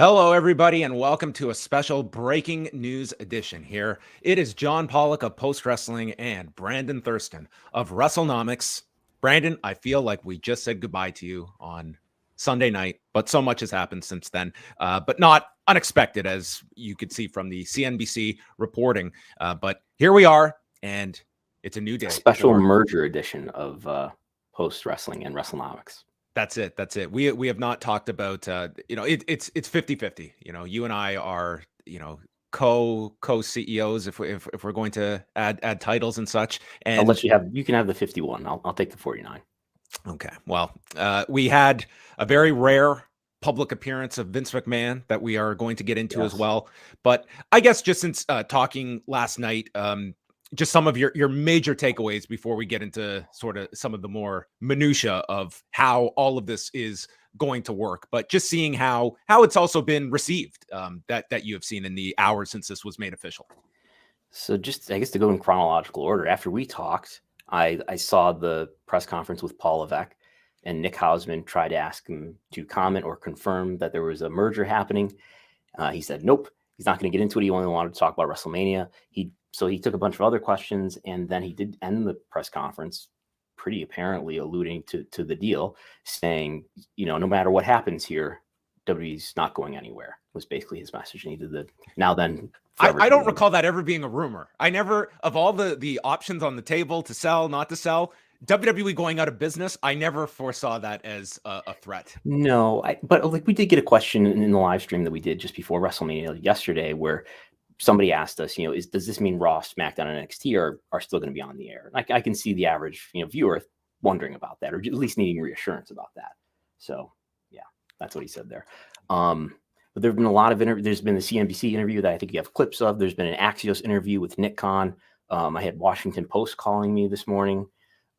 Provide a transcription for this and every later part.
Hello, everybody, and welcome to a special breaking news edition here. It is John Pollock of Post Wrestling and Brandon Thurston of Wrestlenomics. Brandon, I feel like we just said goodbye to you on Sunday night, but so much has happened since then, but not unexpected, as you could see from the CNBC reporting. But here we are, and it's a new day. Special merger edition of Post Wrestling and Wrestlenomics. That's it. That's it. We have not talked about, it's 50-50. You and I are, co-CEOs if we're going to add titles and such. And I'll let you can have the 51. I'll take the 49. Okay. Well, we had a very rare public appearance of Vince McMahon that we are going to get into as well. But I guess just since talking last night, just some of your major takeaways before we get into sort of some of the more minutia of how all of this is going to work, but just seeing how it's also been received, that you have seen in the hours since this was made official. So just, I guess, to go in chronological order, after we talked, I saw the press conference with Paul Levesque, and Nick Hausman tried to ask him to comment or confirm that there was a merger happening. He said, nope, he's not going to get into it. He only wanted to talk about WrestleMania. So he took a bunch of other questions, and then he did end the press conference pretty apparently alluding to the deal, saying, no matter what happens here, WWE's not going anywhere, was basically his message. And he did the now then. I don't recall that ever being a rumor. I never, of all the options on the table to sell, not to sell, WWE going out of business, I never foresaw that as a threat. No, but like we did get a question in the live stream that we did just before WrestleMania yesterday, where somebody asked us, does this mean Raw, SmackDown, and NXT are still going to be on the air? I can see the average, viewer wondering about that, or at least needing reassurance about that. So yeah, that's what he said there. But there've been a lot of there's been the CNBC interview that I think you have clips of. There's been an Axios interview with Nick Khan. I had Washington Post calling me this morning.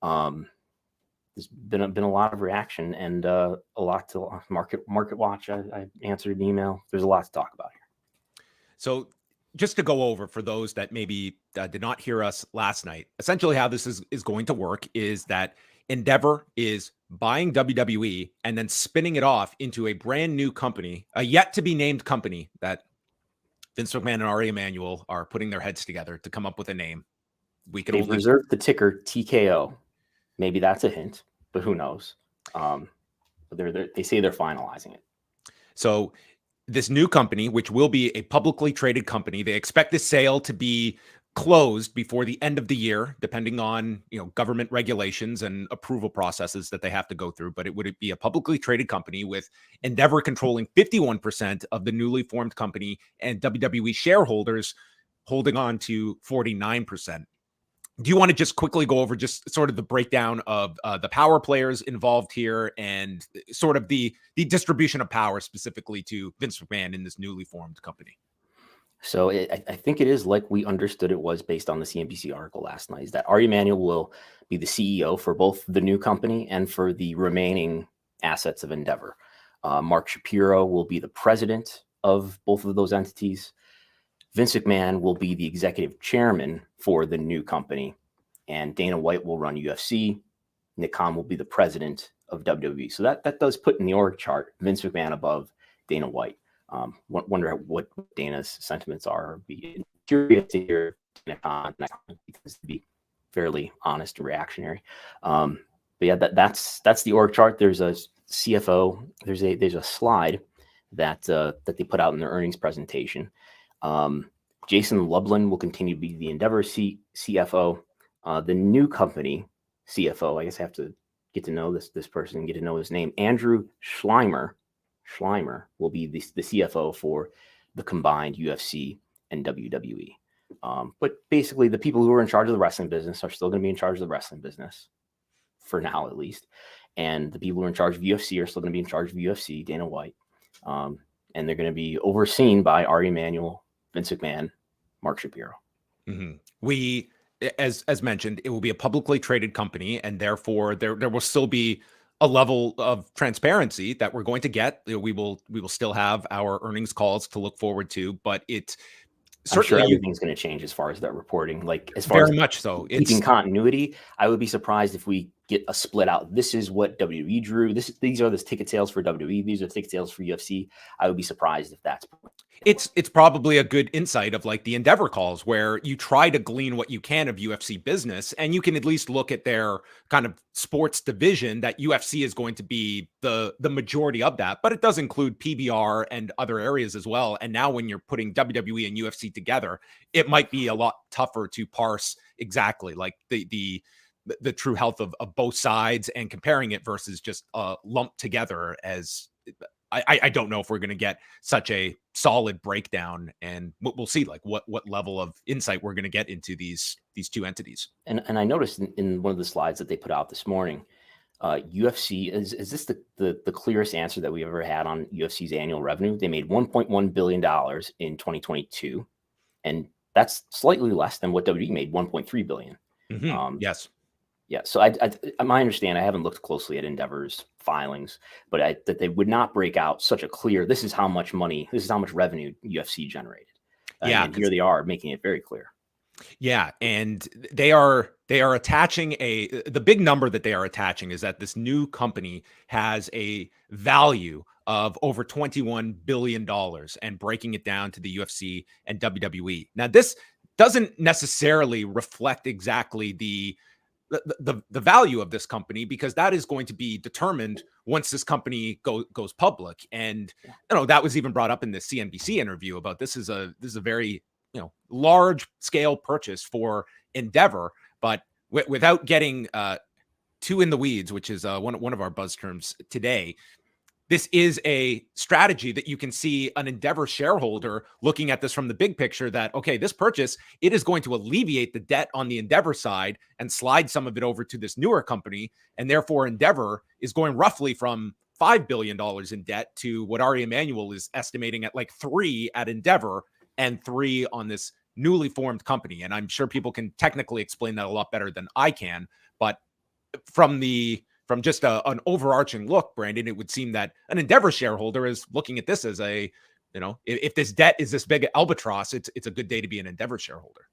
There's been a lot of reaction and a lot to market watch. I answered an email. There's a lot to talk about here. So just to go over for those that maybe did not hear us last night, essentially how this is going to work is that Endeavor is buying WWE and then spinning it off into a brand new company, a yet to be named company that Vince McMahon and Ari Emanuel are putting their heads together to come up with a name. They've reserved the ticker TKO. Maybe that's a hint, but who knows? But they say they're finalizing it. So this new company, which will be a publicly traded company, they expect the sale to be closed before the end of the year, depending on government regulations and approval processes that they have to go through. But it would be a publicly traded company with Endeavor controlling 51% of the newly formed company and WWE shareholders holding on to 49%. Do you want to just quickly go over just sort of the breakdown of the power players involved here and sort of the distribution of power specifically to Vince McMahon in this newly formed company? So I think it is like we understood it was based on the CNBC article last night, is that Ari Emanuel will be the CEO for both the new company and for the remaining assets of Endeavor. Mark Shapiro will be the president of both of those entities. Vince McMahon will be the executive chairman for the new company, and Dana White will run UFC. Nick Khan will be the president of WWE. So that does put in the org chart Vince McMahon above Dana White. Wonder what Dana's sentiments are. Be curious to hear Nick Khan. He tends to be fairly honest and reactionary. But yeah, that's the org chart. There's a CFO. There's a slide that they put out in their earnings presentation. Jason Lublin will continue to be the Endeavor CFO. The new company CFO, I guess I have to get to know this person and get to know his name. Andrew Schleimer will be the CFO for the combined UFC and WWE. But basically, the people who are in charge of the wrestling business are still going to be in charge of the wrestling business, for now at least. And the people who are in charge of UFC are still going to be in charge of UFC, Dana White. And they're going to be overseen by Ari Emanuel, Vince McMahon, Mark Shapiro. Mm-hmm. We, as mentioned, it will be a publicly traded company, and therefore there will still be a level of transparency that we're going to get. We will still have our earnings calls to look forward to, but I'm sure everything's going to change as far as that reporting. Like as far very as much so, keeping continuity, I would be surprised if we get a split out. This is what WWE drew. These are the ticket sales for WWE. These are the ticket sales for UFC. I would be surprised if that's. It's probably a good insight of like the Endeavor calls where you try to glean what you can of UFC business, and you can at least look at their kind of sports division that UFC is going to be the majority of that, but it does include PBR and other areas as well. And now when you're putting WWE and UFC together, it might be a lot tougher to parse exactly like the true health of both sides and comparing it versus just lumped together as I don't know if we're going to get such a solid breakdown, and we'll see like what level of insight we're going to get into these two entities. And I noticed in one of the slides that they put out this morning, UFC is this the clearest answer that we ever had on UFC's annual revenue? They made $1.1 billion in 2022, and that's slightly less than what WWE made, $1.3 billion. Mm-hmm. Yes. Yeah, so I my understanding, I haven't looked closely at Endeavor's filings, but that they would not break out such a clear, this is how much money, this is how much revenue UFC generated. Yeah, and here they are making it very clear. Yeah, and they are attaching the big number that they are attaching is that this new company has a value of over $21 billion and breaking it down to the UFC and WWE. Now, this doesn't necessarily reflect exactly the value of this company, because that is going to be determined once this company goes public. And that was even brought up in the CNBC interview about this is a very large scale purchase for Endeavor, but without getting too in the weeds, which is one of our buzz terms today. This is a strategy that you can see an Endeavor shareholder looking at this from the big picture that, okay, this purchase, it is going to alleviate the debt on the Endeavor side and slide some of it over to this newer company. And therefore Endeavor is going roughly from $5 billion in debt to what Ari Emanuel is estimating at like 3 at Endeavor and 3 on this newly formed company. And I'm sure people can technically explain that a lot better than I can, but from just an overarching look, Brandon, it would seem that an Endeavor shareholder is looking at this as if this debt is this big albatross, it's a good day to be an Endeavor shareholder.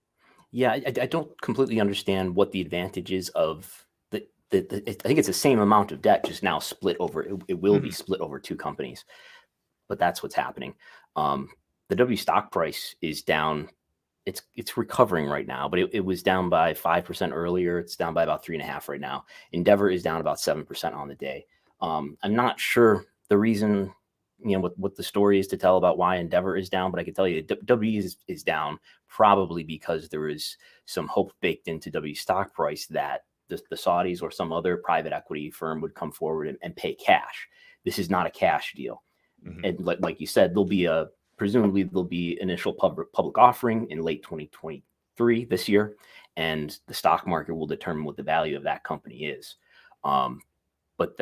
Yeah, I don't completely understand what the advantage is of I think it's the same amount of debt, just now split over. It will be split over 2 companies, but that's what's happening. The W stock price is down. It's recovering right now, but it was down by 5% earlier. It's down by about 3.5% right now. Endeavor is down about 7% on the day. I'm not sure the reason, what the story is to tell about why Endeavor is down, but I can tell you W is down probably because there is some hope baked into W stock price that the Saudis or some other private equity firm would come forward and pay cash. This is not a cash deal. Mm-hmm. And like you said, presumably there'll be initial public offering in late 2023 this year, and the stock market will determine what the value of that company is. But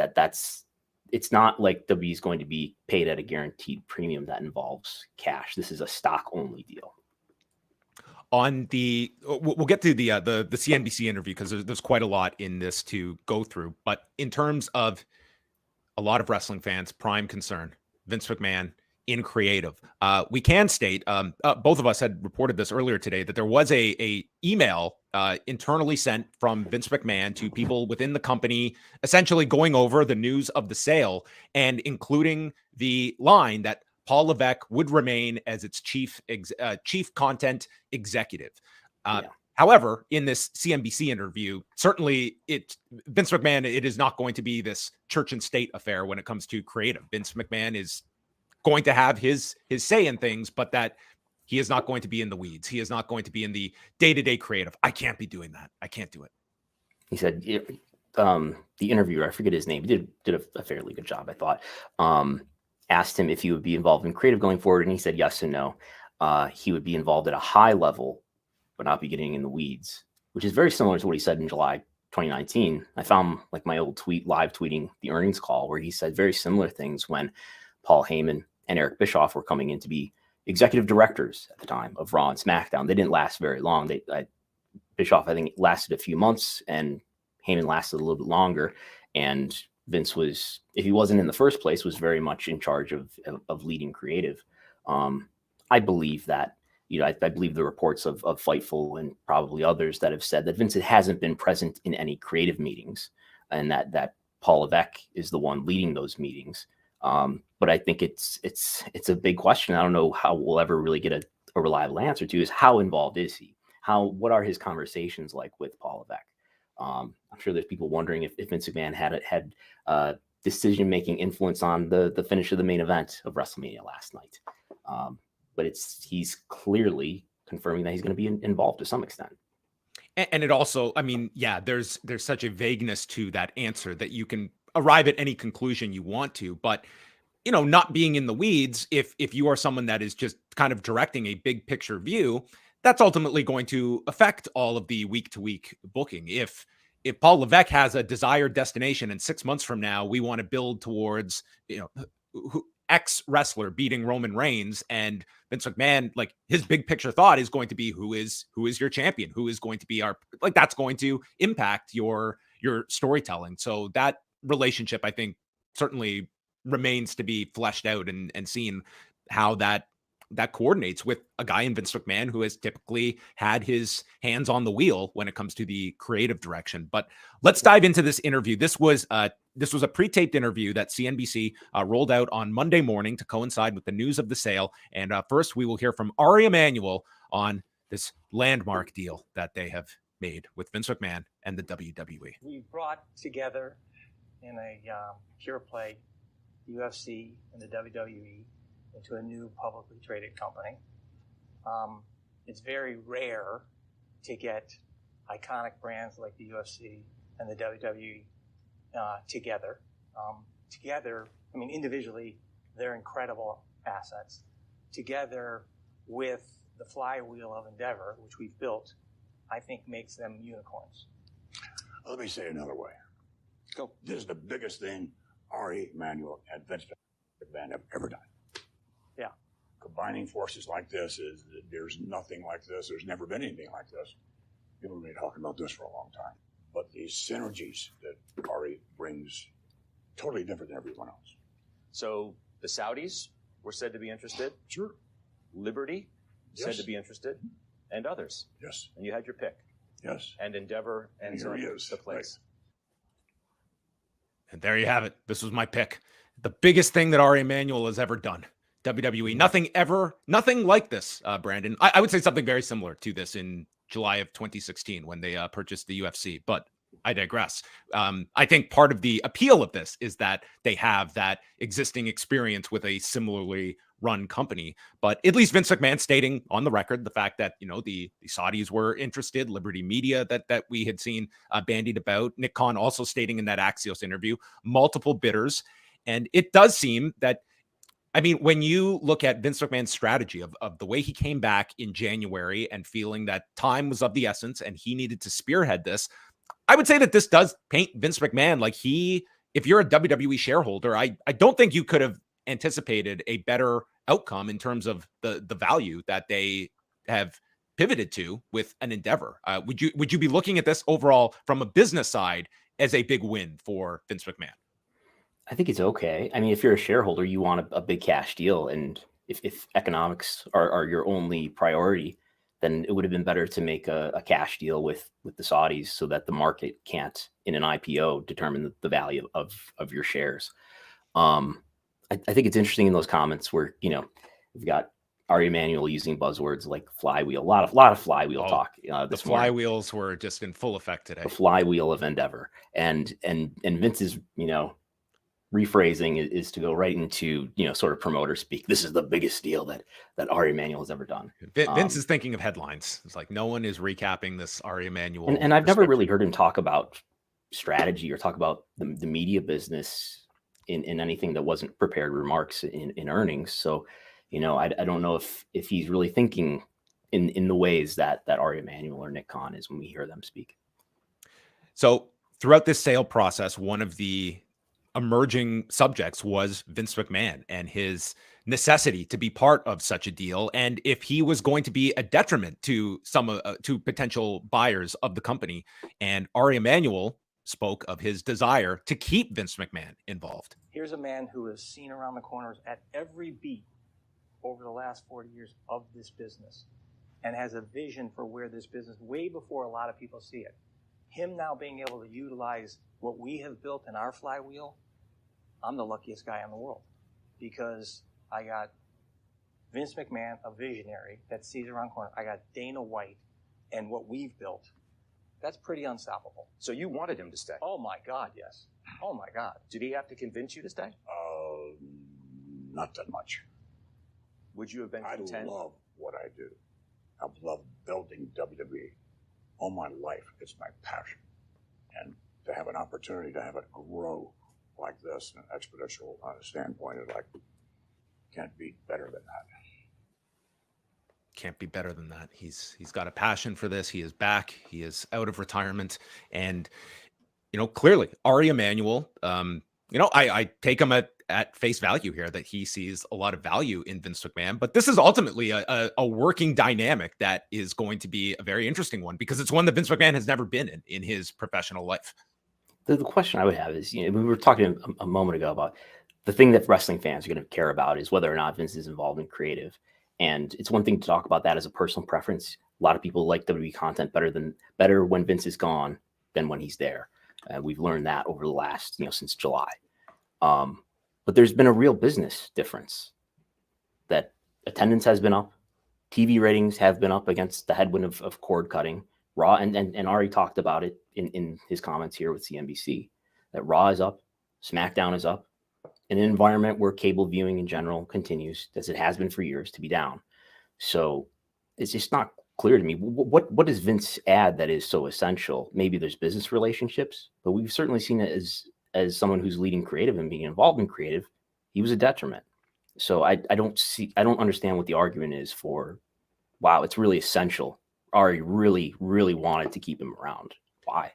it's not like W is going to be paid at a guaranteed premium that involves cash. This is a stock only deal. We'll get to the CNBC interview because there's quite a lot in this to go through. But in terms of a lot of wrestling fans, prime concern, Vince McMahon in creative. We can state, both of us had reported this earlier today, that there was a email internally sent from Vince McMahon to people within the company, essentially going over the news of the sale and including the line that Paul Levesque would remain as its chief content executive. However, in this CNBC interview, certainly Vince McMahon, it is not going to be this church and state affair when it comes to creative. Vince McMahon is going to have his say in things, but that he is not going to be in the weeds. He is not going to be in the day-to-day creative. I can't be doing that. I can't do it. He said, the interviewer, I forget his name, he did a fairly good job, I thought, asked him if he would be involved in creative going forward. And he said yes and no. He would be involved at a high level, but not be getting in the weeds, which is very similar to what he said in July 2019. I found like my old live tweeting the earnings call where he said very similar things when Paul Heyman and Eric Bischoff were coming in to be executive directors at the time of Raw and SmackDown. They didn't last very long. Bischoff, I think, lasted a few months, and Heyman lasted a little bit longer. And Vince was, if he wasn't in the first place, was very much in charge of leading creative. I believe that, I believe the reports of Fightful and probably others that have said that Vince hasn't been present in any creative meetings. and that Paul Levesque is the one leading those meetings. But I think it's a big question. I don't know how we'll ever really get a reliable answer to, is how involved is he? What are his conversations like with Paul Levesque? I'm sure there's people wondering if Vince McMahon had decision-making influence on the finish of the main event of WrestleMania last night. But he's clearly confirming that he's going to be involved to some extent. And it also, I mean, yeah, there's such a vagueness to that answer that you can arrive at any conclusion you want to, but not being in the weeds, if you are someone that is just kind of directing a big picture view, that's ultimately going to affect all of the week to week booking. If Paul Levesque has a desired destination and 6 months from now we want to build towards X wrestler beating Roman Reigns, and Vince McMahon, like, his big picture thought is going to be who is your champion, who is going to be our, like, that's going to impact your storytelling. So that relationship, I think, certainly remains to be fleshed out and seen how that coordinates with a guy in Vince McMahon who has typically had his hands on the wheel when it comes to the creative direction. But let's dive into this interview. This was a pre-taped interview that CNBC rolled out on Monday morning to coincide with the news of the sale. And first, we will hear from Emanuel on this landmark deal that they have made with Vince McMahon and the WWE. We brought together in a pure play UFC and the WWE into a new publicly traded company. It's very rare to get iconic brands like the UFC and the WWE together. I mean, individually, they're incredible assets. Together with the flywheel of Endeavor, which we've built, I think makes them unicorns. Let me say it another way. Go. This is the biggest thing Emanuel and Vince McMahon have ever done. Yeah. Combining forces like this there's nothing like this. There's never been anything like this. People have been talking about this for a long time. But the synergies that Ari brings, totally different than everyone else. So the Saudis were said to be interested. Sure. Liberty said Yes. to be interested, and others. Yes. And you had your pick. Yes. And Endeavor ends Here up he is. the place. And there you have it. This was my pick. The biggest thing that Emanuel has ever done. WWE. Nothing like this, Brandon. I would say something very similar to this in July of 2016 when they purchased the UFC, but I digress. I think part of the appeal of this is that they have that existing experience with a similarly run company. But at least Vince McMahon stating on the record the fact that, the Saudis were interested, Liberty Media that we had seen bandied about, Nick Khan also stating in that Axios interview, multiple bidders. And it does seem that, I mean, when you look at Vince McMahon's strategy of the way he came back in January and feeling that time was of the essence and he needed to spearhead this, I would say that this does paint Vince McMahon like if you're a WWE shareholder, I don't think you could have anticipated a better outcome in terms of the value that they have pivoted to with an Endeavor. Would you be looking at this overall from a business side as a big win for Vince McMahon? I think it's okay. I mean, if you're a shareholder, you want a big cash deal. And if economics are your only priority, then it would have been better to make a cash deal with the Saudis so that the market can't, in an IPO, determine the value of your shares. I think it's interesting in those comments where, we've got Emanuel using buzzwords like flywheel, a lot of flywheel talk. The flywheels were just in full effect today. The flywheel of Endeavor, and Vince's, rephrasing is to go right into, sort of promoter speak. This is the biggest deal that Emanuel has ever done. Vince is thinking of headlines. It's like no one is recapping this Emanuel. And I've never really heard him talk about strategy or talk about the media business in anything that wasn't prepared remarks in earnings. So, I don't know if he's really thinking in the ways that Emanuel or Nick Khan is when we hear them speak. So throughout this sale process, one of the emerging subjects was Vince McMahon and his necessity to be part of such a deal, and if he was going to be a detriment to some to potential buyers of the company. And Emanuel spoke of his desire to keep Vince McMahon involved. Here's a man who has seen around the corners at every beat over the last 40 years of this business and has a vision for where this business, way before a lot of people see it. him now being able to utilize what we have built in our flywheel, I'm the luckiest guy in the world, because I got Vince McMahon, a visionary that sees around the corner. I got Dana White and what we've built. That's pretty unstoppable. So you wanted him to stay? Oh my God, yes. Oh my God. Did he have to convince you to stay? Not that much. Would you have been I content? love what I do. I've loved building WWE all my life. It's my passion. And to have an opportunity to have it grow like this, an exponential standpoint, is like, can't be better than that. Can't be better than that. He's got a passion for this. He is back. He is out of retirement. And, clearly Ari Emanuel, I take him at face value here that he sees a lot of value in Vince McMahon, but this is ultimately a working dynamic that is going to be a very interesting one, because it's one that Vince McMahon has never been in his professional life. The question I would have is, we were talking a moment ago about the thing that wrestling fans are going to care about is whether or not Vince is involved in creative. And it's one thing to talk about that as a personal preference. A lot of people like WWE content better when Vince is gone than when he's there. We've learned that over the last, since July. But there's been a real business difference, that attendance has been up, TV ratings have been up against the headwind of cord cutting. Raw, and Ari talked about it in his comments here with CNBC, that Raw is up, SmackDown is up, in an environment where cable viewing in general continues, as it has been for years, to be down. So it's just not clear to me. What does Vince add that is so essential? Maybe there's business relationships, but we've certainly seen it as someone who's leading creative and being involved in creative, he was a detriment. So I don't understand what the argument is for, wow, it's really essential. Ari really, really wanted to keep him around. Why?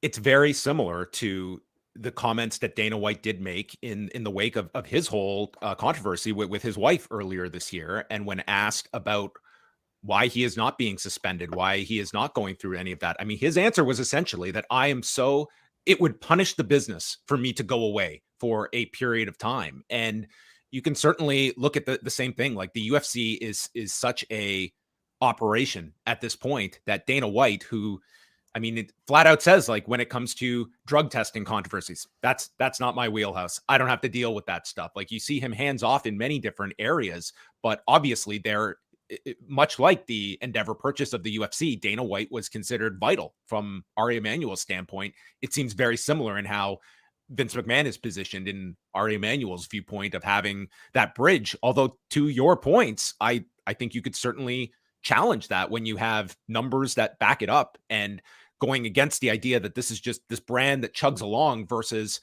It's very similar to the comments that Dana White did make in the wake of his whole controversy with his wife earlier this year. And when asked about why he is not being suspended, why he is not going through any of that, his answer was essentially that it would punish the business for me to go away for a period of time. And you can certainly look at the same thing. Like, the UFC is such a operation at this point that Dana White, who, it flat out says, like, when it comes to drug testing controversies, that's not my wheelhouse. I don't have to deal with that stuff. Like, you see him hands off in many different areas, but obviously much like the Endeavor purchase of the UFC, Dana White was considered vital from Ari Emanuel's standpoint. It seems very similar in how Vince McMahon is positioned in Ari Emanuel's viewpoint of having that bridge. Although, to your points, I think you could certainly challenge that when you have numbers that back it up, and going against the idea that this is just this brand that chugs along versus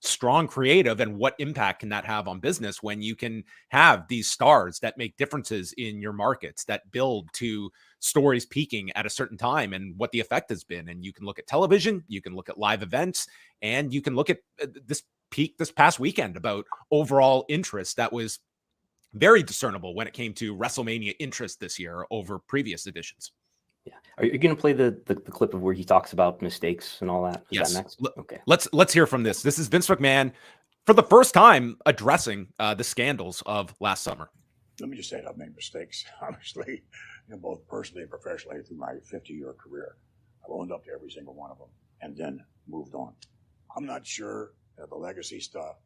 strong creative, and what impact can that have on business when you can have these stars that make differences in your markets, that build to stories peaking at a certain time, and what the effect has been. And you can look at television, you can look at live events, and you can look at this peak this past weekend about overall interest that was very discernible when it came to WrestleMania interest this year over previous editions. Yeah. Are you going to play the clip of where he talks about mistakes and all that? Is yes. that next? Okay. Let's hear from this. This is Vince McMahon for the first time addressing the scandals of last summer. Let me just say I've made mistakes, honestly, both personally and professionally through my 50-year career. I've owned up to every single one of them and then moved on. I'm not sure the legacy stuff.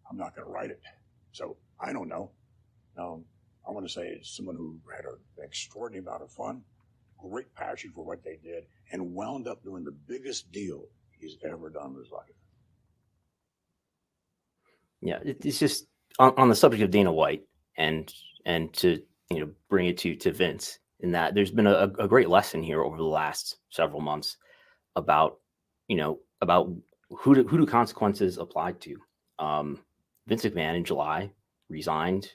I'm not going to write it. So I don't know. I want to say it's someone who had an extraordinary amount of fun, great passion for what they did, and wound up doing the biggest deal he's ever done in his life. Yeah, it's just on the subject of Dana White, and to bring it to Vince, in that there's been a great lesson here over the last several months about who do consequences apply to. Vince McMahon in July resigned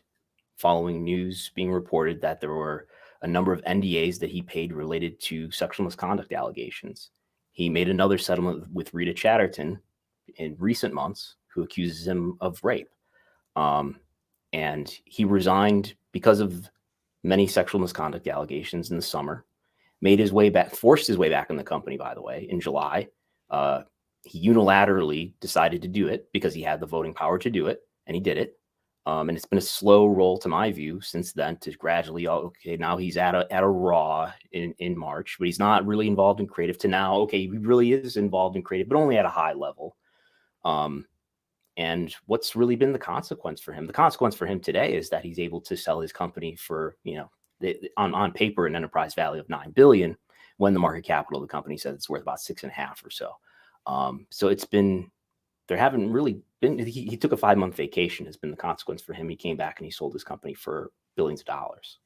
following news being reported that there were a number of NDAs that he paid related to sexual misconduct allegations. He made another settlement with Rita Chatterton in recent months, who accuses him of rape. And he resigned because of many sexual misconduct allegations in the summer, forced his way back in the company, by the way, in July. He unilaterally decided to do it because he had the voting power to do it, and he did it. And it's been a slow roll, to my view, since then to gradually, okay, now he's at a Raw in March, but he's not really involved in creative, to now, okay, he really is involved in creative, but only at a high level. And what's really been the consequence for him? The consequence for him today is that he's able to sell his company for, on paper, an enterprise value of $9 billion, when the market capital of the company says it's worth about 6.5 or so. So it's been, there haven't really been, he took a 5-month vacation has been the consequence for him. He came back and he sold his company for billions of dollars.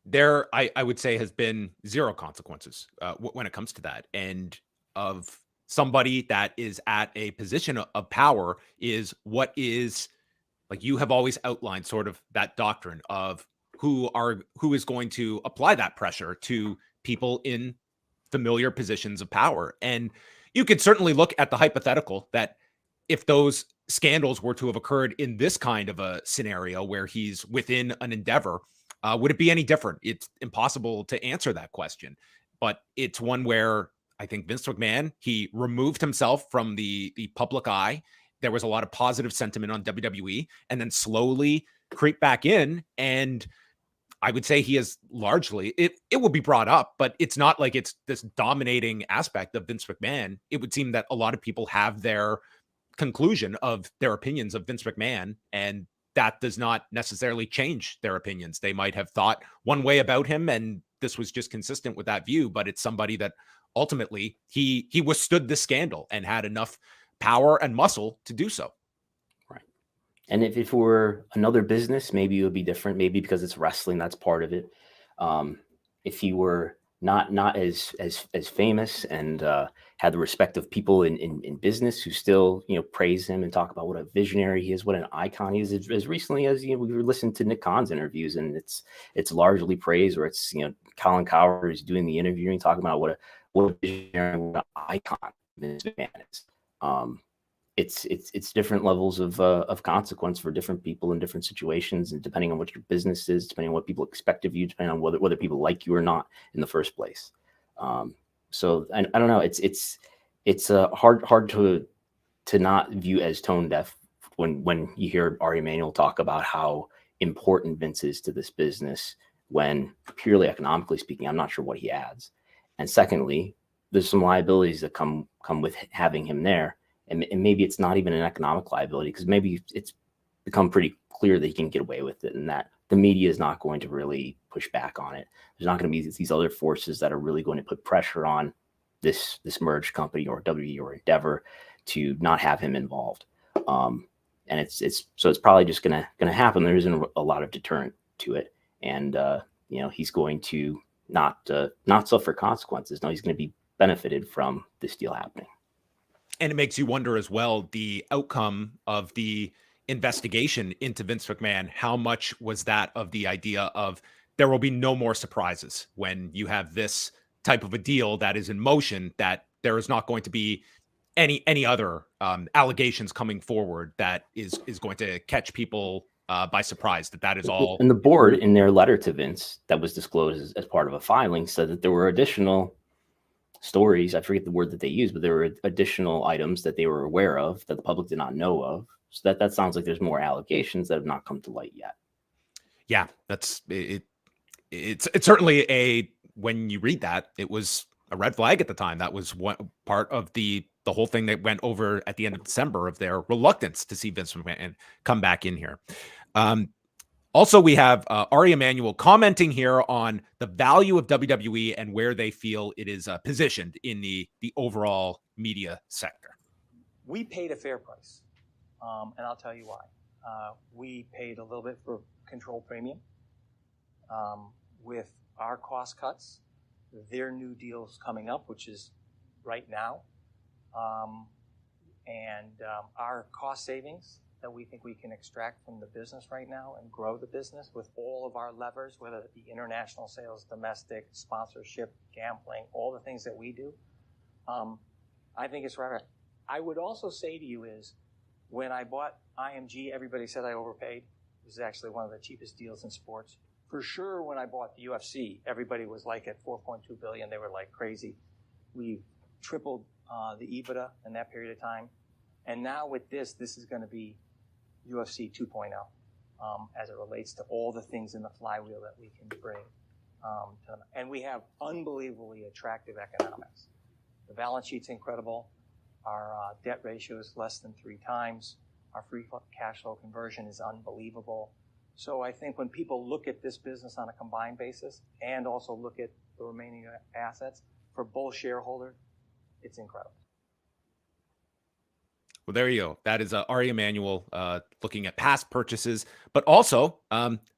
There, I would say, has been zero consequences when it comes to that. And of somebody that is at a position of power is what is, like you have always outlined, sort of that doctrine of who is going to apply that pressure to people in familiar positions of power. And you could certainly look at the hypothetical that if those scandals were to have occurred in this kind of a scenario where he's within an endeavor, would it be any different? It's impossible to answer that question, but it's one where I think Vince McMahon, he removed himself from the public eye. There was a lot of positive sentiment on WWE, and then slowly creep back in. And I would say he is largely, it will be brought up, but it's not like it's this dominating aspect of Vince McMahon. It would seem that a lot of people have their conclusion of their opinions of Vince McMahon, and that does not necessarily change their opinions. They might have thought one way about him, and this was just consistent with that view, but it's somebody that ultimately he withstood the scandal and had enough power and muscle to do so. Right. And if it were another business, maybe it would be different. Maybe because it's wrestling, that's part of it. If he were not as famous and had the respect of people in business who still praise him and talk about what a visionary he is, what an icon he is. As recently as we were listening to Nick Khan's interviews, and it's largely praise, or it's Colin Cowherd is doing the interviewing, talking about what a visionary, what an icon this man is. It's different levels of consequence for different people in different situations, and depending on what your business is, depending on what people expect of you, depending on whether people like you or not in the first place. So I don't know. It's hard to not view as tone deaf when you hear Ari Emanuel talk about how important Vince is to this business, when purely economically speaking, I'm not sure what he adds. And secondly, there's some liabilities that come with having him there. And maybe it's not even an economic liability, because maybe it's become pretty clear that he can get away with it, and that the media is not going to really push back on it. There's not going to be these other forces that are really going to put pressure on this merged company or WWE or Endeavor to not have him involved. And it's probably just going to happen. There isn't a lot of deterrent to it, and he's going to not suffer consequences. No, he's going to be benefited from this deal happening. And it makes you wonder as well, the outcome of the investigation into Vince McMahon. How much was that of the idea of there will be no more surprises when you have this type of a deal that is in motion, that there is not going to be any other allegations coming forward that is going to catch people by surprise, that is all. And the board, in their letter to Vince that was disclosed as part of a filing, said that there were additional stories, I forget the word that they used, but there were additional items that they were aware of that the public did not know of. So that sounds like there's more allegations that have not come to light yet. Yeah, that's it. It's certainly when you read that, it was a red flag at the time. That was one part of the whole thing that went over at the end of December, of their reluctance to see Vince McMahon come back in here. Also, we have Ari Emanuel commenting here on the value of WWE and where they feel it is positioned in the overall media sector. We paid a fair price, and I'll tell you why. We paid a little bit for control premium. With our cost cuts, their new deals coming up, which is right now, and our cost savings that we think we can extract from the business right now and grow the business with all of our levers, whether it be international sales, domestic, sponsorship, gambling, all the things that we do. I think it's right. I would also say to you is, when I bought IMG, everybody said I overpaid. It was actually one of the cheapest deals in sports. For sure, when I bought the UFC, everybody was like at $4.2 billion. They were like crazy. We tripled the EBITDA in that period of time. And now with this is going to be UFC 2.0 as it relates to all the things in the flywheel that we can bring to them. And we have unbelievably attractive economics. The balance sheet's incredible. Our debt ratio is less than 3 times. Our free cash flow conversion is unbelievable. So I think when people look at this business on a combined basis and also look at the remaining assets for both shareholders, it's incredible. Well, there you go. That is Ari Emanuel looking at past purchases, but also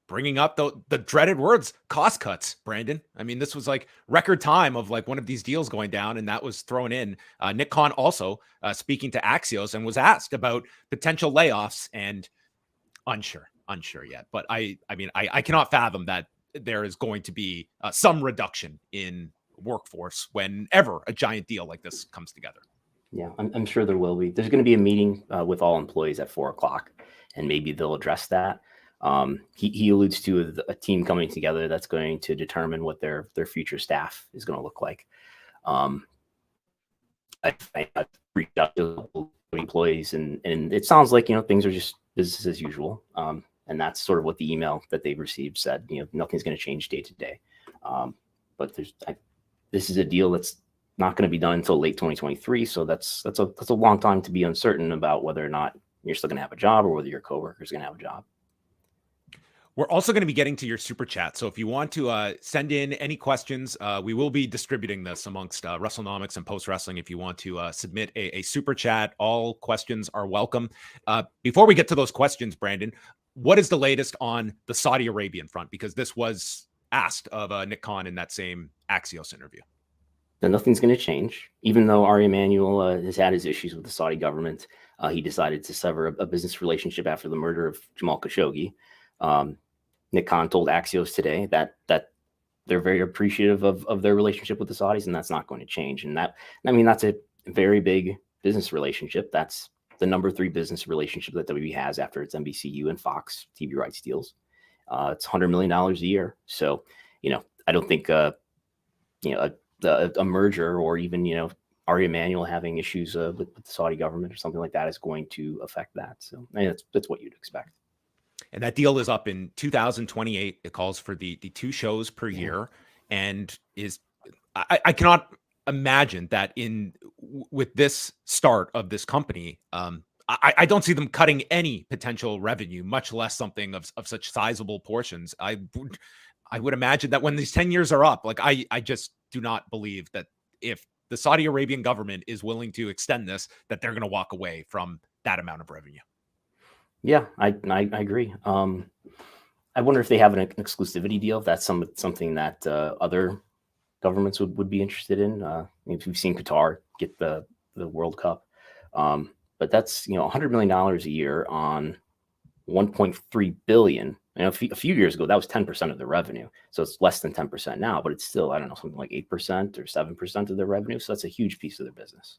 bringing up the dreaded words, cost cuts, Brandon. I mean, this was like record time of like one of these deals going down, and that was thrown in. Nick Khan also speaking to Axios and was asked about potential layoffs and unsure yet. But I mean, I cannot fathom that there is going to be some reduction in workforce whenever a giant deal like this comes together. Yeah, I'm sure there will be. There's going to be a meeting with all employees at 4:00, and maybe they'll address that. He alludes to a team coming together that's going to determine what their future staff is going to look like. I've reached out to employees, and it sounds like, things are just business as usual. And that's sort of what the email that they've received said. Nothing's going to change day to day. But this is a deal that's not going to be done until late 2023. So that's a long time to be uncertain about whether or not you're still going to have a job or whether your coworker is going to have a job. We're also going to be getting to your super chat. So if you want to send in any questions, we will be distributing this amongst Wrestlenomics and Post Wrestling. If you want to submit a super chat, all questions are welcome. Before we get to those questions, Brandon, what is the latest on the Saudi Arabian front? Because this was asked of Nick Khan in that same Axios interview. Then nothing's going to change. Even though Ari Emanuel has had his issues with the Saudi government, he decided to sever a business relationship after the murder of Jamal Khashoggi. Nick Khan told Axios today that they're very appreciative of their relationship with the Saudis, and that's not going to change. And that's a very big business relationship. That's the number 3 business relationship that WWE has after its NBCU and Fox TV rights deals. It's $100 million a year. So, I don't think, a merger or even, Ari Emanuel having issues with the Saudi government or something like that is going to affect that. So that's what you'd expect. And that deal is up in 2028. It calls for the 2 shows per year, and I cannot imagine that with this start of this company, I don't see them cutting any potential revenue, much less something of such sizable portions. I would imagine that when these 10 years are up, like I just do not believe that if the Saudi Arabian government is willing to extend this, that they're going to walk away from that amount of revenue. Yeah, I agree. I wonder if they have an exclusivity deal. If that's something that other governments would be interested in. We've seen Qatar get the World Cup, but that's $100 million a year on 1.3 billion. A few years ago, that was 10% of their revenue. So it's less than 10% now, but it's still, I don't know, something like 8% or 7% of their revenue. So that's a huge piece of their business.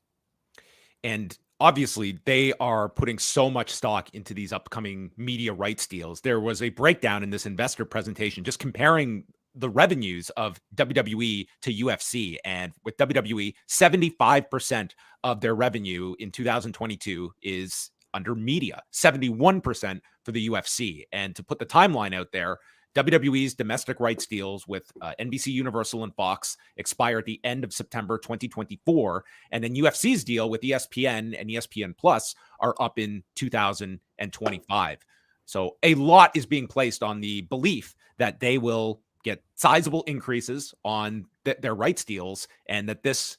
And obviously, they are putting so much stock into these upcoming media rights deals. There was a breakdown in this investor presentation just comparing the revenues of WWE to UFC. And with WWE, 75% of their revenue in 2022 is under media, 71% for the UFC. And to put the timeline out there, WWE's domestic rights deals with NBC Universal and Fox expire at the end of September 2024. And then UFC's deal with ESPN and ESPN Plus are up in 2025. So a lot is being placed on the belief that they will get sizable increases on their rights deals, and that this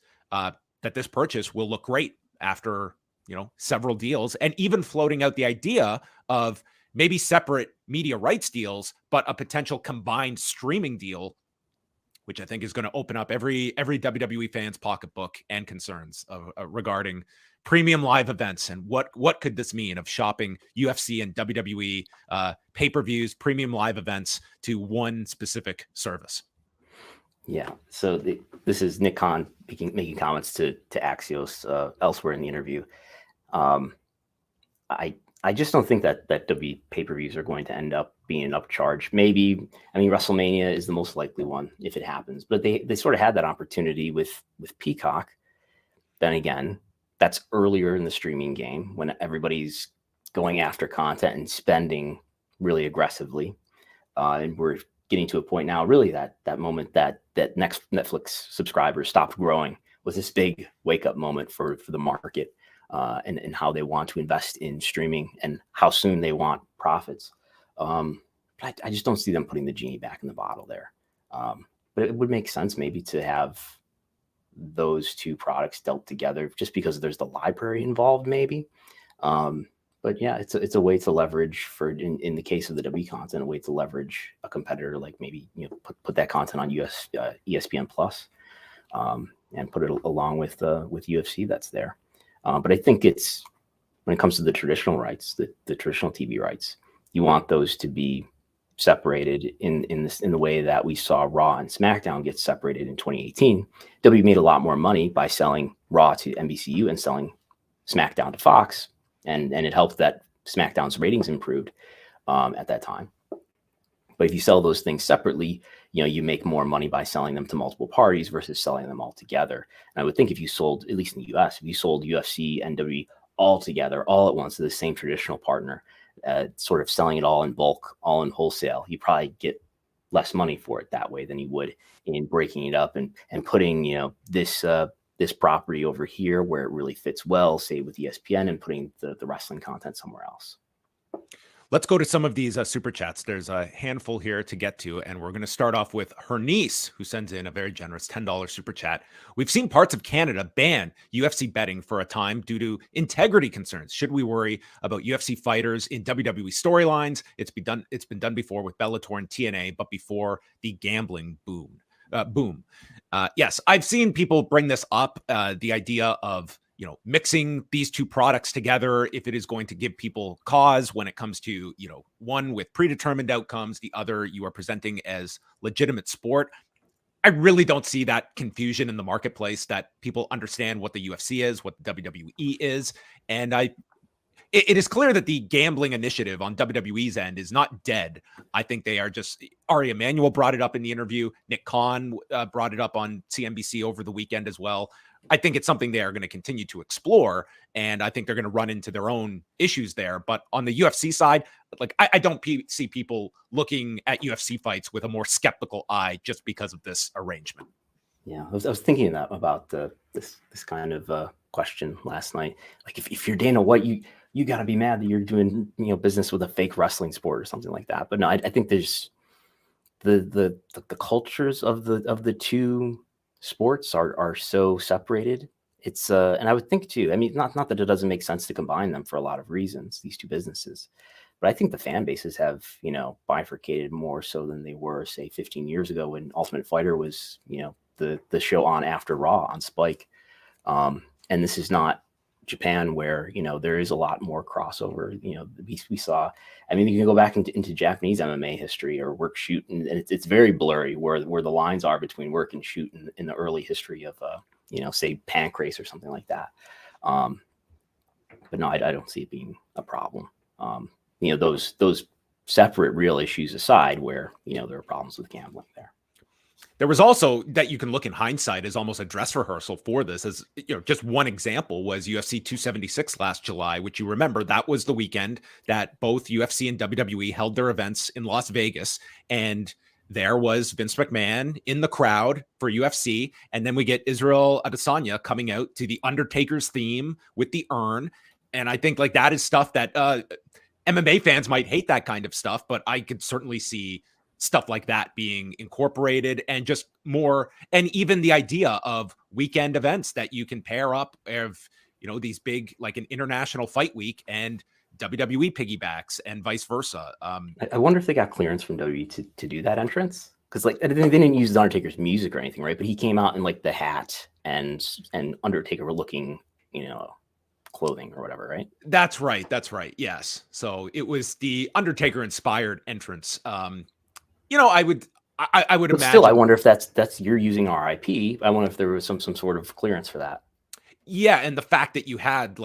purchase will look great after several deals, and even floating out the idea of maybe separate media rights deals, but a potential combined streaming deal, which I think is going to open up every WWE fan's pocketbook and concerns regarding premium live events. And what could this mean of shopping UFC and WWE pay-per-views, premium live events to one specific service? Yeah. So this is Nick Khan making comments to Axios elsewhere in the interview. I just don't think that WWE pay-per-views are going to end up being upcharged. Maybe, WrestleMania is the most likely one if it happens, but they sort of had that opportunity with Peacock. Then again, that's earlier in the streaming game when everybody's going after content and spending really aggressively. And we're getting to a point now, really, that moment that next Netflix subscribers stopped growing was this big wake up moment for the market, and how they want to invest in streaming and how soon they want profits. I just don't see them putting the genie back in the bottle there. But it would make sense maybe to have those two products dealt together, just because there's the library involved, maybe. But yeah, it's a way to leverage in the case of the W content, a way to leverage a competitor, like maybe put that content on ESPN Plus, and put it along with UFC that's there. But I think it's, when it comes to the traditional rights, the traditional TV rights, you want those to be separated in the way that we saw Raw and SmackDown get separated in 2018. W made a lot more money by selling Raw to NBCU and selling SmackDown to Fox, and it helped that SmackDown's ratings improved at that time. But if you sell those things separately, you make more money by selling them to multiple parties versus selling them all together. And I would think if you sold, at least in the US, if you sold UFC and WWE all together, all at once to the same traditional partner, sort of selling it all in bulk, all in wholesale, you probably get less money for it that way than you would in breaking it up and putting, this property over here where it really fits well, say with ESPN, and putting the wrestling content somewhere else. Let's go to some of these super chats. There's a handful here to get to, and we're going to start off with her niece, who sends in a very generous $10 super chat. We've seen parts of Canada ban UFC betting for a time due to integrity concerns. Should we worry about UFC fighters in WWE storylines? It's been done before with Bellator and TNA, but before the gambling boom. Yes, I've seen people bring this up, the idea of mixing these two products together, if it is going to give people cause when it comes to, one with predetermined outcomes, the other you are presenting as legitimate sport. I really don't see that confusion in the marketplace, that people understand what the UFC is, what the WWE is. And it is clear that the gambling initiative on WWE's end is not dead. I think they are just, Ari Emanuel brought it up in the interview. Nick Khan brought it up on CNBC over the weekend as well. I think it's something they are going to continue to explore, and I think they're going to run into their own issues there. But on the UFC side, I don't see people looking at UFC fights with a more skeptical eye just because of this arrangement. Yeah, I was thinking about this kind of question last night. Like, if you're Dana White, you got to be mad that you're doing business with a fake wrestling sport or something like that. But no, I think there's the cultures of the two sports are so separated. It's and I would think too, I mean, not that it doesn't make sense to combine them for a lot of reasons, these two businesses, but I think the fan bases have bifurcated more so than they were, say, 15 years ago when Ultimate Fighter was the show on after Raw on Spike. And this is not Japan, where there is a lot more crossover. We saw, I mean, you can go back into Japanese MMA history or work shoot, and it's very blurry where the lines are between work and shoot in the early history of say Pancrase or something like that. But no, I don't see it being a problem. Those separate real issues aside, where there are problems with gambling there. There was also, that you can look in hindsight as almost a dress rehearsal for this, as just one example was UFC 276 last July, which you remember, that was the weekend that both UFC and WWE held their events in Las Vegas. And there was Vince McMahon in the crowd for UFC. And then we get Israel Adesanya coming out to the Undertaker's theme with the urn. And I think that is stuff that MMA fans might hate, that kind of stuff, but I could certainly see stuff like that being incorporated, and just more, and even the idea of weekend events that you can pair up of, these big, like an international fight week and WWE piggybacks and vice versa. I wonder if they got clearance from WWE to do that entrance, because they didn't use the Undertaker's music or anything, right? But he came out in the hat and Undertaker were looking, clothing or whatever, right? That's right. Yes. So it was the Undertaker inspired entrance. I would imagine. Still, I wonder if that's you're using our IP. I wonder if there was some sort of clearance for that. Yeah, and the fact that you had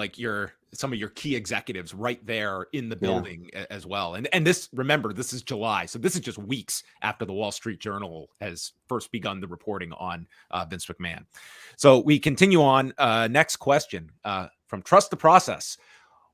some of your key executives right there in the building as well. And this is July, so this is just weeks after the Wall Street Journal has first begun the reporting on Vince McMahon. So we continue on. Next question from Trust the Process.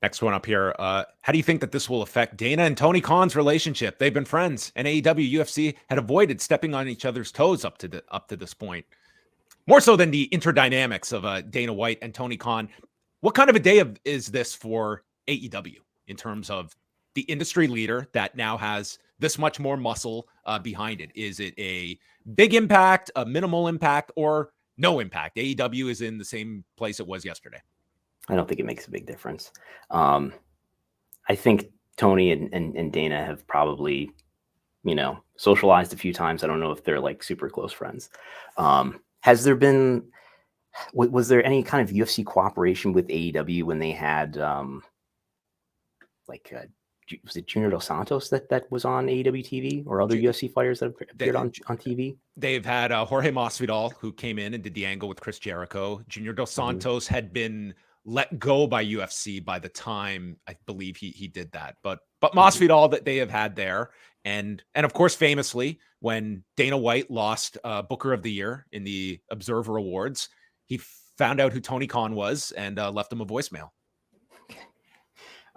Next one up here. How do you think that this will affect Dana and Tony Khan's relationship? They've been friends, and AEW, UFC had avoided stepping on each other's toes up to this point. More so than the interdynamics of Dana White and Tony Khan. What kind of a day is this for AEW in terms of the industry leader that now has this much more muscle behind it? Is it a big impact, a minimal impact, or no impact? AEW is in the same place it was yesterday. I don't think it makes a big difference. I think Tony and Dana have probably, socialized a few times. I don't know if they're like super close friends. Was there any kind of UFC cooperation with AEW when they had, was it Junior Dos Santos that was on AEW TV, or other UFC fighters that appeared on TV? They've had Jorge Masvidal, who came in and did the angle with Chris Jericho. Junior Dos Santos had been let go by UFC by the time I believe he did that. But Masvidal that they have had there. And of course, famously, when Dana White lost Booker of the Year in the Observer Awards, he found out who Tony Khan was and left him a voicemail.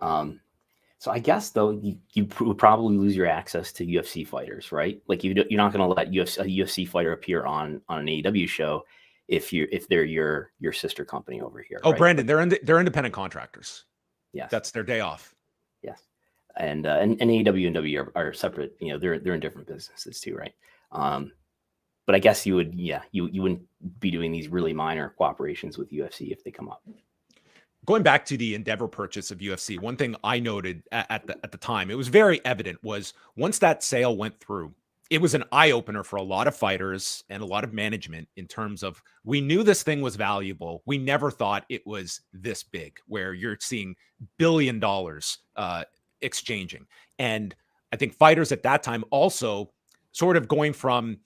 So I guess, though, you would probably lose your access to UFC fighters, right? Like you're not going to let a UFC fighter appear on an AEW show if they're your sister company over here. Oh, right? Brandon, they're independent contractors. Yes, that's their day off. Yes, and AEW and W are separate. They're in different businesses too, right? But I guess you wouldn't be doing these really minor cooperations with UFC if they come up. Going back to the Endeavor purchase of UFC, one thing I noted at the time, it was very evident, was once that sale went through, it was an eye-opener for a lot of fighters and a lot of management in terms of, we knew this thing was valuable. We never thought it was this big, where you're seeing $1 billion exchanging. And I think fighters at that time also sort of going from,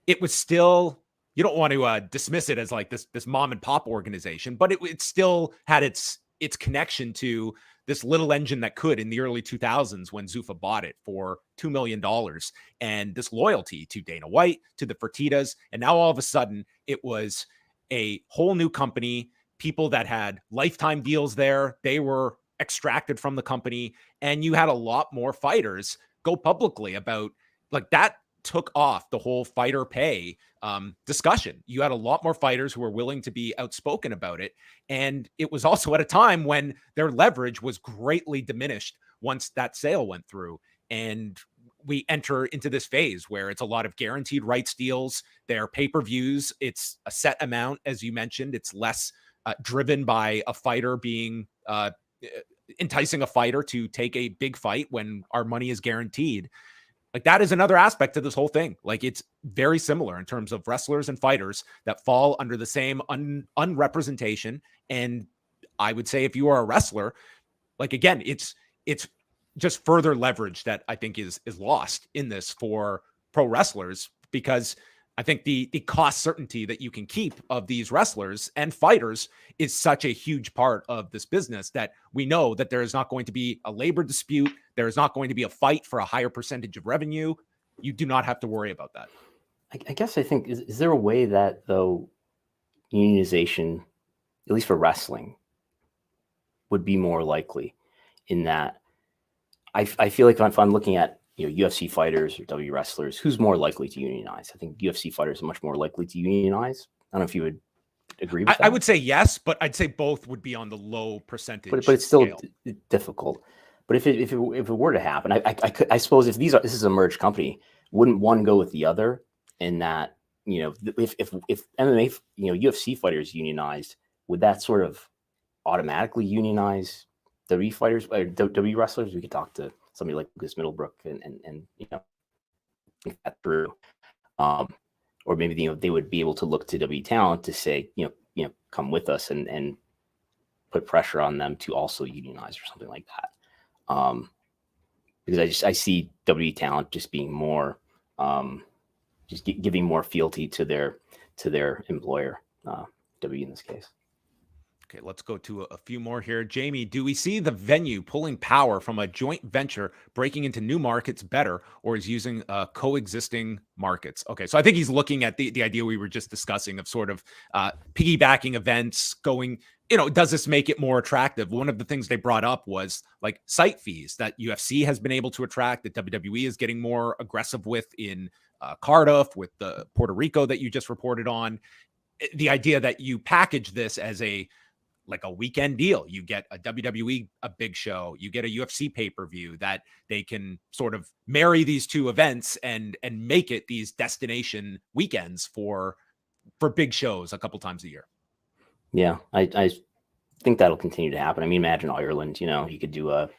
it was still, you don't want to dismiss it as like this mom and pop organization, but it still had its connection to this little engine that could in the early 2000s when Zuffa bought it for $2 million, and this loyalty to Dana White, to the Fertittas. And now all of a sudden it was a whole new company, people that had lifetime deals there. They were extracted from the company, and you had a lot more fighters go publicly about, like, that took off the whole fighter pay discussion. You had a lot more fighters who were willing to be outspoken about it. And it was also at a time when their leverage was greatly diminished once that sale went through. And we enter into this phase where it's a lot of guaranteed rights deals. They're pay-per-views. It's a set amount, as you mentioned. It's less driven by a fighter being enticing a fighter to take a big fight when our money is guaranteed. Like, that is another aspect to this whole thing. Like, it's very similar in terms of wrestlers and fighters that fall under the same unrepresentation. And I would say if you are a wrestler, like, again, it's just further leverage that I think is lost in this for pro wrestlers, because I think the cost certainty that you can keep of these wrestlers and fighters is such a huge part of this business that we know that there is not going to be a labor dispute. There is not going to be a fight for a higher percentage of revenue. You do not have to worry about that. I guess I think, is there a way that, though, unionization, at least for wrestling, would be more likely, in that I feel like if I'm looking at UFC fighters or W wrestlers, who's more likely to unionize? I think UFC fighters are much more likely to unionize. I don't know if you would agree with that. I would say yes, but I'd say both would be on the low percentage. But it's still difficult. But if it were to happen, I suppose if this is a merged company, wouldn't one go with the other? In that, if MMA, UFC fighters unionized, would that sort of automatically unionize W fighters or W wrestlers? We could talk to somebody like Lucas Middlebrook and think that through, or maybe they would be able to look to W talent to say come with us and put pressure on them to also unionize or something like that. Because I see W talent just being more, just giving more fealty to their employer, W in this case. Okay, let's go to a few more here. Jamie, do we see the venue pulling power from a joint venture breaking into new markets better, or is using coexisting markets? Okay, so I think he's looking at the idea we were just discussing of sort of piggybacking events, going does this make it more attractive? One of the things they brought up was like site fees that UFC has been able to attract, that WWE is getting more aggressive with in Cardiff, with the Puerto Rico that you just reported on. The idea that you package this as a weekend deal. You get a WWE, a big show, you get a UFC pay-per-view, that they can sort of marry these two events and make it these destination weekends for big shows a couple times a year. Yeah, I think that'll continue to happen. I mean, imagine Ireland, you could do a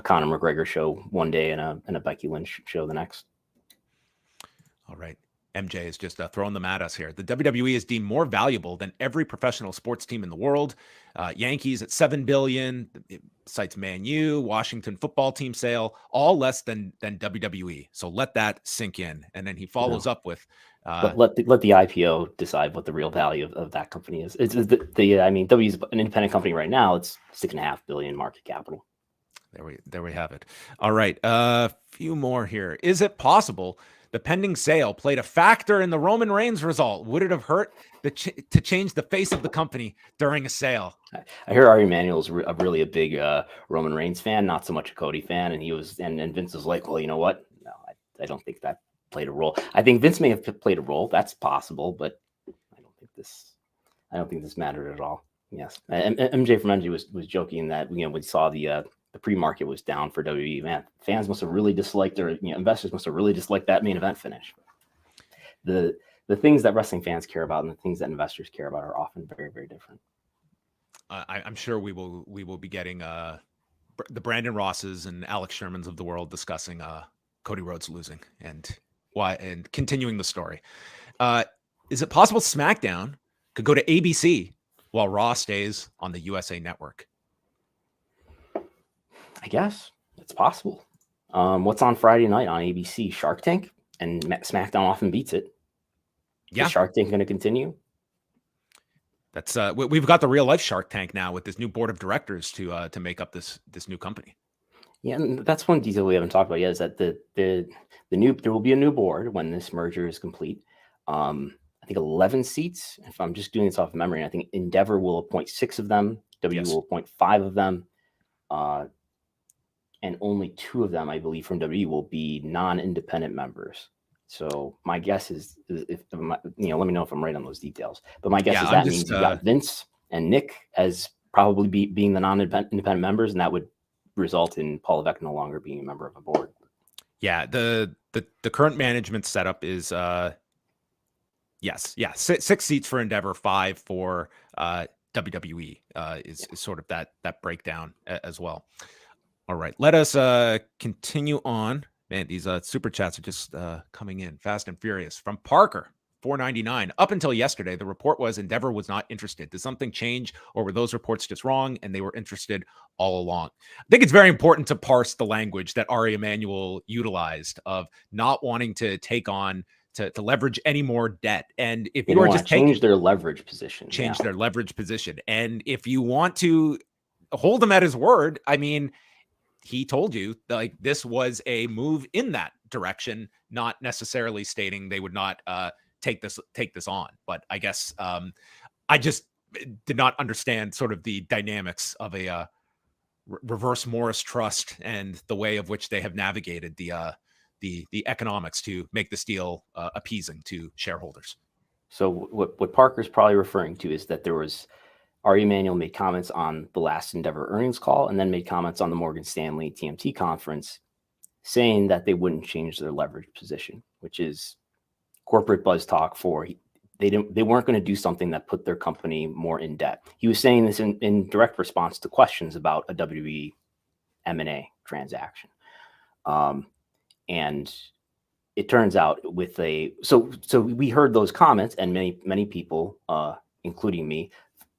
Conor McGregor show one day and a Becky Lynch show the next. All right. MJ is just throwing them at us here. The WWE is deemed more valuable than every professional sports team in the world. Yankees at $7 billion, it cites Man U, Washington football team sale, all less than WWE. So let that sink in. And then he follows up with, let the IPO decide what the real value of that company is. It's I mean, W is an independent company right now. It's $6.5 billion market capital. There we have it. All right. A few more here. Is it possible the pending sale played a factor in the Roman Reigns result? Would it have hurt to change the face of the company during a sale? I hear Emanuel is really a big Roman Reigns fan, not so much a Cody fan. And and Vince was like, well, you know what? No, I don't think that played a role. I think Vince may have played a role. That's possible, but I don't think this mattered at all. Yes. And MJ from MJ was joking that, when we saw the pre-market was down for WWE. Man, fans must have really disliked, or investors must have really disliked that main event finish. The things that wrestling fans care about and the things that investors care about are often very, very different. I'm sure we will be getting the Brandon Rosses and Alex Shermans of the world discussing Cody Rhodes losing and why, and continuing the story. Is it possible SmackDown could go to ABC while Raw stays on the USA Network? I guess it's possible. What's on Friday night on ABC? Shark Tank, and SmackDown often beats it. Yeah. Is Shark Tank going to continue? That's we've got the real life Shark Tank now with this new board of directors to make up this new company. Yeah, and that's one detail we haven't talked about yet, is that there will be a new board when this merger is complete. I think 11 seats. If I'm just doing this off of memory, I think Endeavor will appoint 6 of them. WWE will appoint 5 of them. And only 2 of them, I believe, from WWE will be non-independent members. So my guess is, if let me know if I'm right on those details. But my guess is that means you got Vince and Nick as probably being the non-independent members, and that would result in Paul Levesque no longer being a member of a board. Yeah, the current management setup is 6 seats for Endeavor, 5 for WWE is sort of that breakdown as well. All right, let us continue on. Man, these super chats are just coming in fast and furious. From Parker, $4.99. Up until yesterday, the report was Endeavor was not interested. Did something change, or were those reports just wrong and they were interested all along? I think it's very important to parse the language that Ari Emanuel utilized of not wanting to take on to leverage any more debt. And if you are just change their leverage position, their leverage position. And if you want to hold him at his word, I mean, he told you like this was a move in that direction, not necessarily stating they would not take this on. But I guess I just did not understand sort of the dynamics of a reverse Morris trust and the way of which they have navigated the economics to make this deal appeasing to shareholders. So what Parker's probably referring to is that there was Ari Emanuel made comments on the last Endeavor earnings call, and then made comments on the Morgan Stanley TMT conference saying that they wouldn't change their leverage position, which is corporate buzz talk for they weren't going to do something that put their company more in debt. He was saying this in direct response to questions about a WWE M&A transaction. And it turns out so we heard those comments, and many people, including me,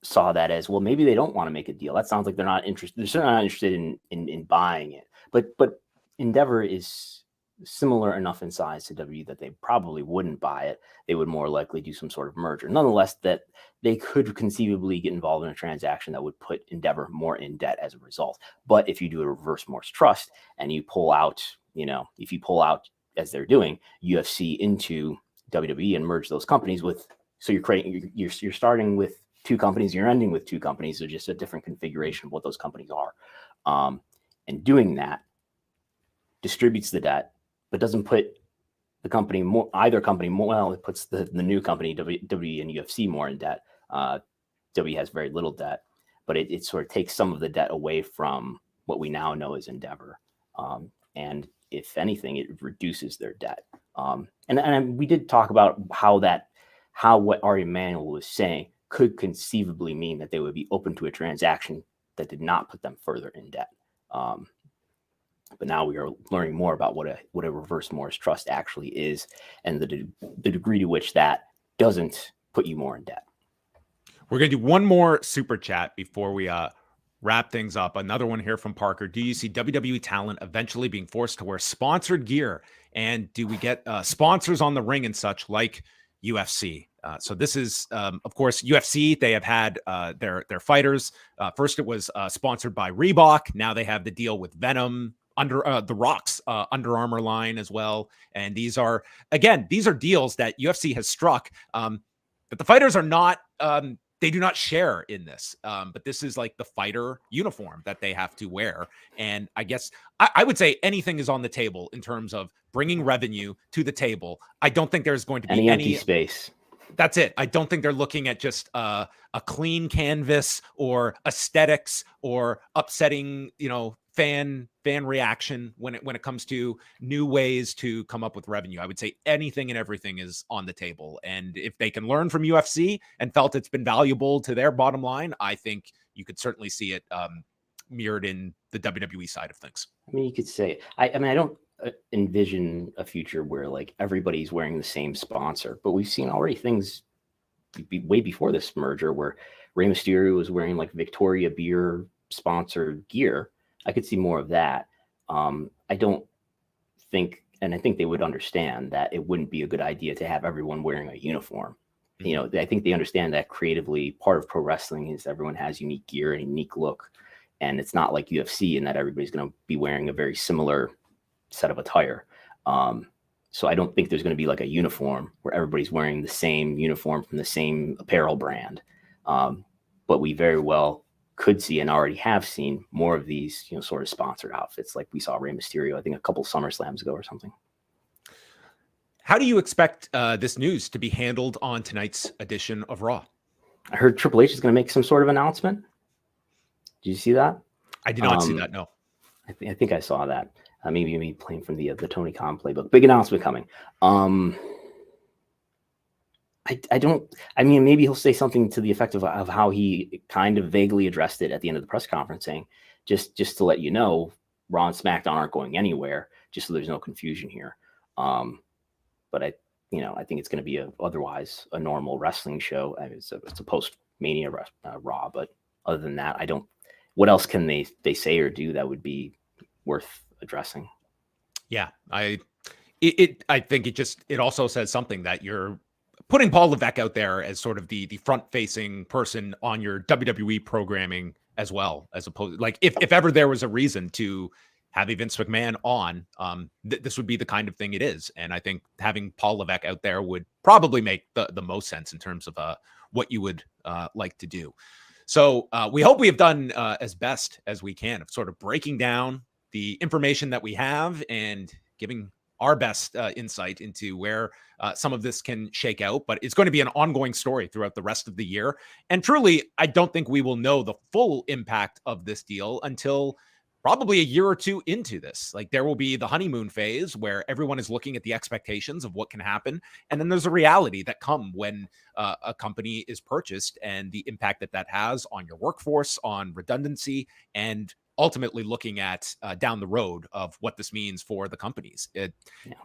saw that as, well, maybe they don't want to make a deal. That sounds like they're not interested. They're certainly not interested in buying it. But Endeavor is similar enough in size to WWE that they probably wouldn't buy it. They would more likely do some sort of merger. Nonetheless, that they could conceivably get involved in a transaction that would put Endeavor more in debt as a result. But if you do a reverse Morris trust and you pull out, if you pull out, as they're doing, UFC into WWE and merge those companies so you're starting with two companies, you're ending with two companies. They're just a different configuration of what those companies are. And doing that distributes the debt, but doesn't put the company more, either company more, well, it puts the new company, WWE and UFC, more in debt. WWE has very little debt, but it sort of takes some of the debt away from what we now know as Endeavor. And if anything, it reduces their debt. And we did talk about how what Ari Emanuel was saying could conceivably mean that they would be open to a transaction that did not put them further in debt. But now we are learning more about what a reverse Morris trust actually is, and the degree to which that doesn't put you more in debt. We're going to do one more super chat before we wrap things up. Another one here from Parker. Do you see WWE talent eventually being forced to wear sponsored gear? And do we get sponsors on the ring and such like UFC? So this is, of course, UFC. They have had their fighters. First, it was sponsored by Reebok. Now they have the deal with Venom, under the Rock's Under Armour line as well. And these are deals that UFC has struck, but the fighters are not, they do not share in this. But this is like the fighter uniform that they have to wear. And I guess I would say anything is on the table in terms of bringing revenue to the table. I don't think there's going to be any empty space. That's it. I don't think they're looking at just a clean canvas or aesthetics or upsetting, fan reaction when it comes to new ways to come up with revenue. I would say anything and everything is on the table. And if they can learn from UFC and felt it's been valuable to their bottom line, I think you could certainly see it mirrored in the WWE side of things. I mean, you could say, I don't envision a future where like everybody's wearing the same sponsor, but we've seen already things way before this merger where Rey Mysterio was wearing like Victoria beer sponsored gear. I could see more of that. I don't think, and I think they would understand that it wouldn't be a good idea to have everyone wearing a uniform. I think they understand that creatively part of pro wrestling is everyone has unique gear and unique look. And it's not like UFC in that everybody's going to be wearing a very similar set of attire. So I don't think there's going to be like a uniform where everybody's wearing the same uniform from the same apparel brand. But we very well could see and already have seen more of these, sort of sponsored outfits like we saw Rey Mysterio, I think a couple SummerSlams ago or something. How do you expect this news to be handled on tonight's edition of Raw? I heard Triple H is going to make some sort of announcement. Did you see that? I did not see that, no. I think I saw that. Maybe me playing from the Tony Khan playbook. Big announcement coming. Maybe he'll say something to the effect of how he kind of vaguely addressed it at the end of the press conference, saying, just to let you know, Raw and SmackDown aren't going anywhere, just so there's no confusion here. But I think it's going to be otherwise a normal wrestling show. I mean, it's a post-Mania Raw, but other than that, what else can they say or do that would be worth addressing? Yeah, I think it also says something that you're putting Paul Levesque out there as sort of the front-facing person on your WWE programming as well, as opposed, like if ever there was a reason to have Vince McMahon on, this would be the kind of thing it is. And I think having Paul Levesque out there would probably make the most sense in terms of what you would like to do. So we hope we have done as best as we can of sort of breaking down the information that we have and giving our best insight into where some of this can shake out. But it's going to be an ongoing story throughout the rest of the year. And truly, I don't think we will know the full impact of this deal until probably a year or two into this. Like, there will be the honeymoon phase where everyone is looking at the expectations of what can happen. And then there's a reality that comes when a company is purchased and the impact that has on your workforce, on redundancy, and ultimately looking at down the road of what this means for the companies.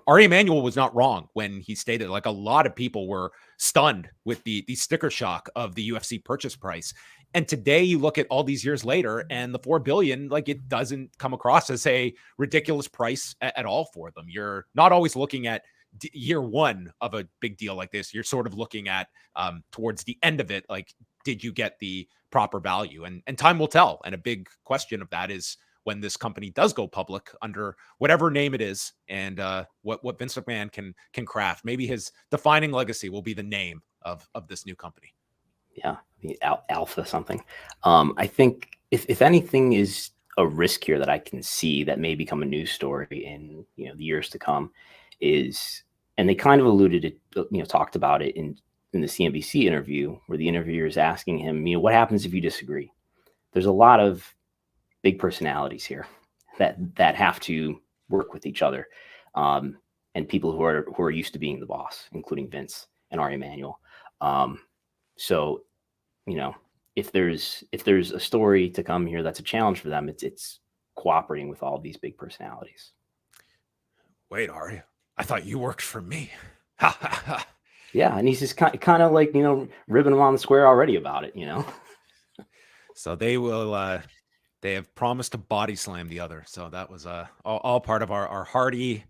Ari Emanuel was not wrong when he stated, like, a lot of people were stunned with the sticker shock of the UFC purchase price. And today you look at all these years later and the $4 billion, like, it doesn't come across as a ridiculous price at all for them. You're not always looking at year one of a big deal like this. You're sort of looking at towards the end of it, like, did you get the proper value? And time will tell. And a big question of that is when this company does go public under whatever name it is, and what Vince McMahon can craft. Maybe his defining legacy will be the name of this new company. Yeah, alpha something. I think if anything is a risk here that I can see that may become a news story in the years to come is, and they kind of alluded it, talked about it in the CNBC interview where the interviewer is asking him, what happens if you disagree? There's a lot of big personalities here that have to work with each other, and people who are used to being the boss, including Vince and Ari Emanuel. So, if there's a story to come here that's a challenge for them, it's cooperating with all of these big personalities. Wait, Ari, I thought you worked for me. Ha ha ha. Yeah, and he's just kind of like ribbing him on the square already about it. So they will. They have promised to body slam the other. So that was all part of our hearty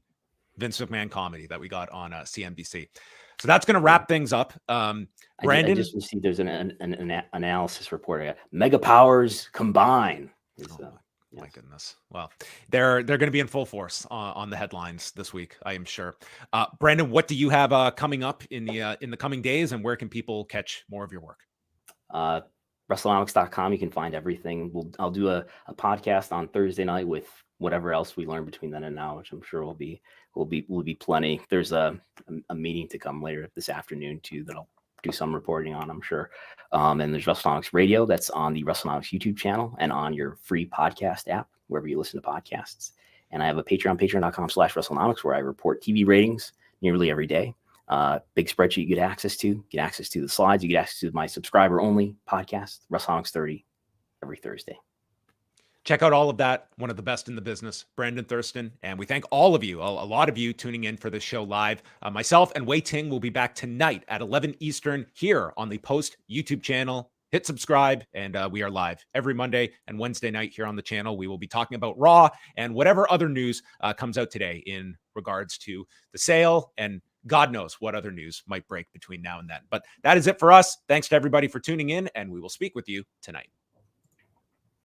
Vince McMahon comedy that we got on CNBC. So that's going to wrap things up. Brandon, I just received there's an analysis report. Mega powers combine. My goodness. Well, they're going to be in full force on the headlines this week, I am sure. Brandon, what do you have coming up in the coming days, and where can people catch more of your work? Wrestlenomics.com. You can find everything. I'll do a podcast on Thursday night with whatever else we learn between then and now, which I'm sure will be plenty. There's a meeting to come later this afternoon too that I'll do some reporting on, I'm sure. And there's Wrestlenomics Radio that's on the Wrestlenomics YouTube channel and on your free podcast app, wherever you listen to podcasts. And I have a Patreon, patreon.com/Wrestlenomics, where I report TV ratings nearly every day. Big spreadsheet you get access to the slides, you get access to my subscriber only podcast, Wrestlenomics 30, every Thursday. Check out all of that. One of the best in the business, Brandon Thurston. And we thank all of you, a lot of you tuning in for this show live. Myself and Wei Ting will be back tonight at 11 Eastern here on the Post YouTube channel. Hit subscribe, and we are live every Monday and Wednesday night here on the channel. We will be talking about Raw and whatever other news comes out today in regards to the sale, and God knows what other news might break between now and then. But that is it for us. Thanks to everybody for tuning in, and we will speak with you tonight.